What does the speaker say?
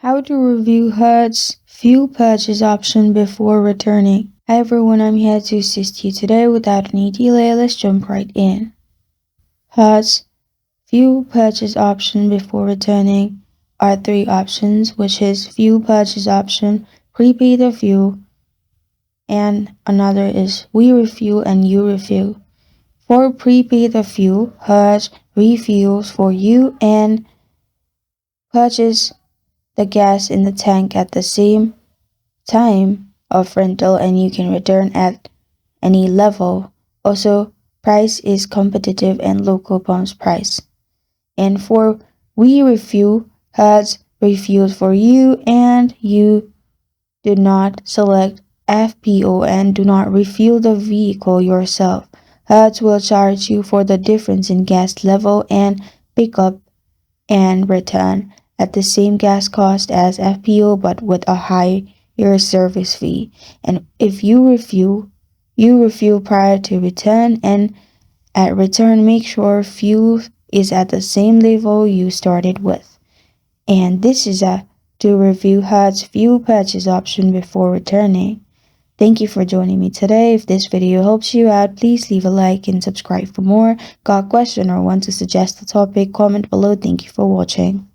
How to review Hertz fuel purchase option before returning. Hi everyone, I'm here to assist you today. Without any delay, let's jump right in. Hertz fuel purchase option before returning are three options, which is fuel purchase option, prepay the fuel, and another is we refuel and you refuel. For prepay the fuel, Hertz refuels for you and purchase the gas in the tank at the same time of rental, and you can return at any level. Also, price is competitive and local pumps price. And for we refuel, Hertz refuels for you and you do not select FPO and do not refuel the vehicle yourself. Hertz will charge you for the difference in gas level and pickup and return at the same gas cost as FPO but with a higher service fee. And if you refuel prior to return, and at return make sure fuel is at the same level you started with. And this is to review Hertz fuel purchase option before returning. Thank you for joining me today. If this video helps you out, please leave a like and subscribe for more. Got a question or want to suggest a topic? Comment below. Thank you for watching.